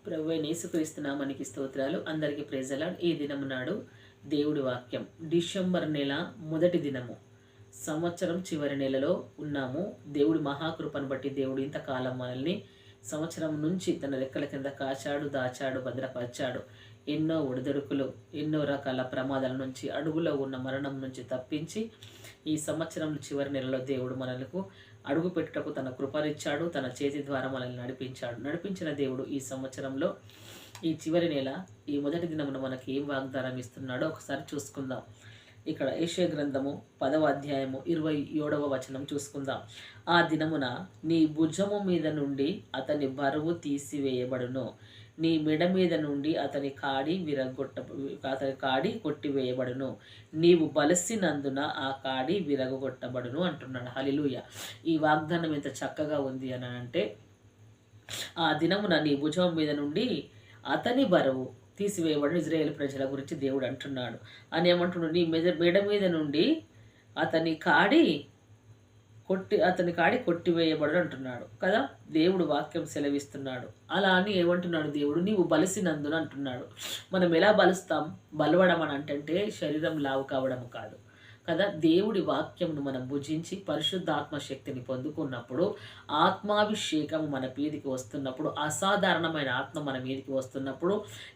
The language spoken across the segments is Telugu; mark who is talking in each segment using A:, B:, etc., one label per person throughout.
A: ప్రభువైన యేసుక్రీస్తు నామానికి స్తోత్రాలు. అందరికీ ప్రైజ్ ది లార్డ్. ఈ దినము నాడు దేవుడి వాక్యం డిసెంబర్ నెల మొదటి దినము, సంవత్సరం చివరి నెలలో ఉన్నాము. దేవుడి మహాకృపను బట్టి దేవుడు ఇంతకాలం మనల్ని సంవత్సరం నుంచి తన రెక్కల కింద కాచాడు, దాచాడు, భద్రపరిచాడు. ఎన్నో ఒడిదొడుకులు, ఎన్నో రకాల ప్రమాదాల నుంచి, అడుగులో ఉన్న మరణం నుంచి తప్పించి ఈ సంవత్సరం చివరి నెలలో దేవుడు మనకు అడుగు పెట్టుటకు తన కృపనిచ్చాడు. తన చేతి ద్వారా మనల్ని నడిపించిన దేవుడు ఈ సంవత్సరంలో ఈ చివరి నెల ఈ మొదటి దినమున మనకి ఏం వాగ్దానం ఇస్తున్నాడో ఒకసారి చూసుకుందాం. ఇక్కడ యెషయా గ్రంథము 10వ అధ్యాయము 27వ వచనం చూసుకుందాం. ఆ దినమున నీ భుజము మీద నుండి అతని బరువు తీసివేయబడును, నీ మెడ మీద నుండి అతని కాడి కొట్టివేయబడును, నీవు బలసినందున ఆ కాడి విరగొట్టబడును అంటున్నాడు. హల్లెలూయా. ఈ వాగ్దానం ఎంత చక్కగా ఉంది అని అంటే, ఆ దినమున నీ భుజం మీద నుండి అతని బరువు తీసివేయబడిన ఇజ్రాయేల్ ప్రజల గురించి దేవుడు అంటున్నాడు. అని ఏమంటున్నాడు? నీ మెడ మీద నుండి అతని కాడి కొట్టివేయబడు అంటున్నాడు కదా. దేవుడు వాక్యం సెలవిస్తున్నాడు. అలా అని ఏమంటున్నాడు దేవుడు? నీవు బలిసినందున అంటున్నాడు. మనం ఎలా బలుస్తాం? బలవడం అని అంటే శరీరం లావు కావడం కాదు కదా. దేవుడి వాక్యంను మనం భుజించి పరిశుద్ధాత్మ శక్తిని పొందుకున్నప్పుడు, ఆత్మాభిషేకం మన మీదికి వస్తున్నప్పుడు, అసాధారణమైన ఆత్మ మన మీదికి వస్తున్నప్పుడు,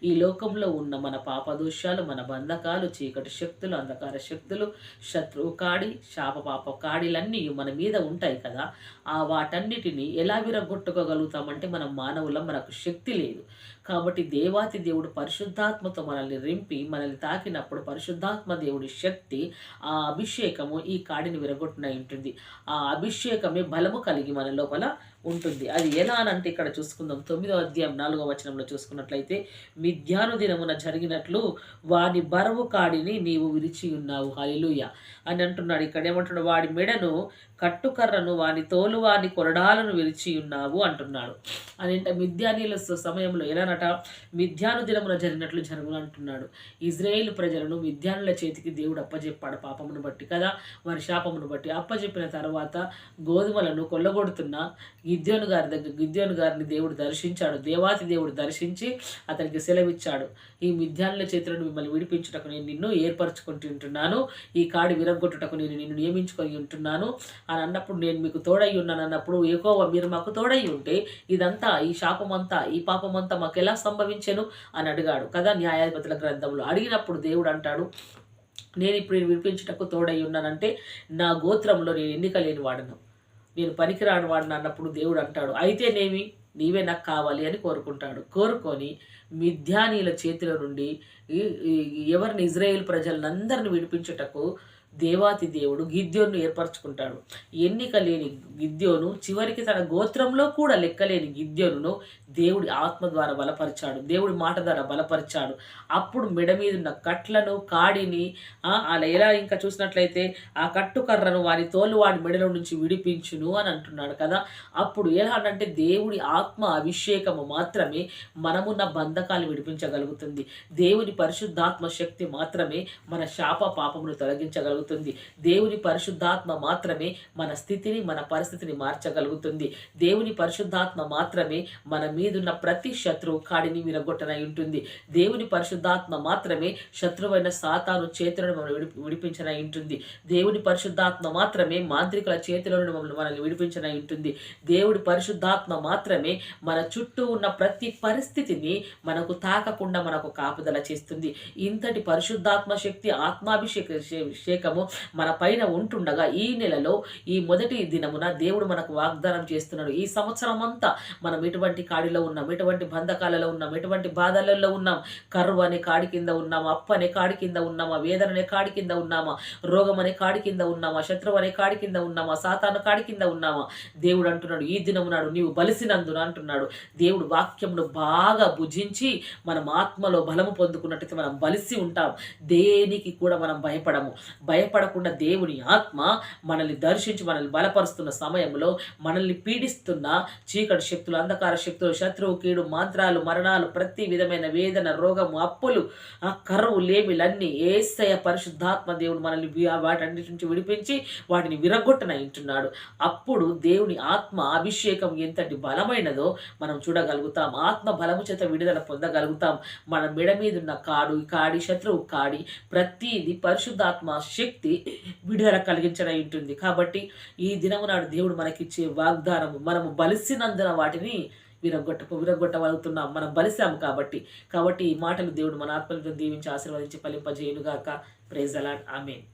A: ఈ లోకంలో ఉన్న మన పాపదోషాలు, మన బంధకాలు, చీకటి శక్తులు, అంధకార శక్తులు, శత్రువు కాడి, పాప కాడిలన్నీ మన మీద ఉంటాయి కదా. వాటన్నిటిని ఎలా విరగొట్టుకోగలుగుతామంటే, మనం మానవులం, మనకు శక్తి లేదు. కాబట్టి దేవాతి దేవుడు పరిశుద్ధాత్మతో మనల్ని రింపి మనల్ని తాకినప్పుడు పరిశుద్ధాత్మ దేవుడి శక్తి, ఆ అభిషేకము ఈ కాడిని విరగొట్టిన ఉంటుంది. ఆ అభిషేకమే బలము కలిగి మన లోపల ఉంటుంది. అది ఎలా అనంటే ఇక్కడ చూసుకుందాం. 9వ అధ్యాయం 4వ వచనంలో చూసుకున్నట్లయితే, మిథ్యాను దినమున జరిగినట్లు వాని బరువు కాడిని నీవు విరిచి ఉన్నావు. హల్లెలూయా అని అంటున్నాడు. ఇక్కడ ఏమంటున్నాడు? వాడి మెడను, కట్టుకర్రను, వాని తోలు, వాని కొరడాలను విరిచి ఉన్నావు అంటున్నాడు. అని అంటే మిథ్యానీల సమయంలో ఎలానట? మిథ్యాను దినమున జరిగినట్లు జరుగును అంటున్నాడు. ఇజ్రాయేల్ ప్రజలను మిథ్యానుల చేతికి దేవుడు అప్పజెప్పాడు పాపమును బట్టి కదా, వారి శాపమును బట్టి. అప్పజెప్పిన తర్వాత గోధుమలను కొల్లగొడుతున్న గిద్యోను గారిని దేవుడు దర్శించాడు. దేవాతి దేవుడు దర్శించి అతనికి సెలవిచ్చాడు. ఈ మిథ్యానుల చేతులను మిమ్మల్ని విడిపించుటకు నేను నిన్ను ఏర్పరచుకుంటుంటున్నాను, ఈ కాడి విరగొట్టుటకు నేను నిన్ను నియమించుకొని ఉంటున్నాను అని అన్నప్పుడు, నేను మీకు తోడై ఉన్నాను అన్నప్పుడు, యెహోవా మీరు మాకు తోడై ఉంటే ఇదంతా, ఈ శాపమంతా, ఈ పాపమంతా మాకు ఎలా సంభవించెను అని అడిగాడు కదా న్యాయాధిపతుల గ్రంథంలో. అడిగినప్పుడు దేవుడు అంటాడు, నేను ఇప్పుడు విడిపించుటకు తోడై ఉన్నానంటే నా గోత్రంలో నేను ఎన్నిక లేని వాడను, నేను పనికిరాని వాడిని అన్నప్పుడు దేవుడు అంటాడు, అయితేనేమి, నీవే నాకు కావాలి అని కోరుకొని మిథ్యానీల చేతిలో నుండి ఎవరిని, ఇజ్రాయేల్ ప్రజలందరిని విడిపించుటకు దేవాతి దేవుడు గిద్యోను ఏర్పరచుకుంటాడు. ఎన్నిక లేని గిద్యోను, చివరికి తన గోత్రంలో కూడా లెక్కలేని గిద్యోను దేవుడి ఆత్మ ద్వారా బలపరిచాడు, దేవుడి మాట ద్వారా బలపరిచాడు. అప్పుడు మెడ మీద ఉన్న కట్లను, కాడిని, అలా ఎలా ఇంకా చూసినట్లయితే ఆ కట్టుకర్రను, వారి తోలు వాడి మెడలో నుంచి విడిపించును అని అంటున్నాడు కదా. అప్పుడు ఎలా అంటే దేవుడి ఆత్మ అభిషేకము మాత్రమే మనమున్న బంధకాలు విడిపించగలుగుతుంది. దేవుని పరిశుద్ధాత్మ శక్తి మాత్రమే మన శాప పాపమును తొలగించగలుగుతుంది. దేవుని పరిశుద్ధాత్మ మాత్రమే మన స్థితిని, మన పరిస్థితిని మార్చగలుగుతుంది. దేవుని పరిశుద్ధాత్మ మాత్రమే మన మీదున్న ప్రతి శత్రువు కాడిని విరగొట్టనై ఉంటుంది. దేవుని పరిశుద్ధాత్మ మాత్రమే శత్రువైన సాతాను చేతులను మనం విడిపించనై ఉంటుంది. దేవుని పరిశుద్ధాత్మ మాత్రమే మాంత్రికుల చేతులను మనల్ని విడిపించనై ఉంటుంది. దేవుడి పరిశుద్ధాత్మ మాత్రమే మన చుట్టూ ఉన్న ప్రతి పరిస్థితిని మనకు తాకకుండా మనకు కాపుదల చేస్తుంది. ఇంతటి పరిశుద్ధాత్మ శక్తి, ఆత్మాభిషేకము మన పైన ఉంటుండగా ఈ నెలలో ఈ మొదటి దినమున దేవుడు మనకు వాగ్దానం చేస్తున్నాడు. ఈ సంవత్సరం అంతా మనం ఎటువంటి కాడిలో ఉన్నాం, ఎటువంటి బంధకాలలో ఉన్నాం, ఎటువంటి బాధలలో ఉన్నాం, కరువు అనే కాడి కింద ఉన్నామా, అప్పు అనే కాడి కింద ఉన్నామా, వేదన అనే కాడి కింద ఉన్నామా, రోగం అనే కాడి కింద ఉన్నామా, శత్రువు అనే కాడి కింద ఉన్నామా, సాతాను కాడి కింద ఉన్నామా, దేవుడు అంటున్నాడు ఈ దినమునాడు నీవు బలిసినందున అంటున్నాడు. దేవుడు వాక్యమును బాగా భుజించి మనం ఆత్మలో బలము పొందుకున్నట్టయితే మనం బలిసి ఉంటాం. దేనికి కూడా మనం భయపడము. భయపడకుండా దేవుని ఆత్మ మనల్ని దర్శించి మనల్ని బలపరుస్తున్న సమయంలో మనల్ని పీడిస్తున్న చీకటి శక్తులు, అంధకార శక్తులు, శత్రువు, కీడు, మంత్రాలు, మరణాలు, ప్రతి విధమైన వేదన, రోగము, అప్పులు, కరువు, లేమిలన్నీ యేసయ్య పరిశుద్ధాత్మ దేవుడు మనల్ని వాటన్నిటి నుంచి విడిపించి వాటిని విరగొట్టనంటున్నాడు. అప్పుడు దేవుని ఆత్మ అభిషేకం ఎంతటి బలమైనదో మనం చూడగలుగుతాం. ఆత్మ బలము చేత విడుదల పొందగలుగుతాం. మన మెడ మీద ఉన్న కాడి, శత్రువు కాడి, ప్రతిది పరిశుద్ధాత్మ శక్తి విడుదల కలిగించడం ఉంటుంది. ఈ దినము నాడు దేవుడు మనకిచ్చే వాగ్దానము, మనము బలిసినందున వాటిని విరగొట్టగలుగుతున్నాం. మనం బలిసాము కాబట్టి ఈ మాటలు దేవుడు మన ఆత్మలను దీవించి ఆశీర్వదించి ఫలింపజేయునుగాక. Praise the lord. ఆమేన్.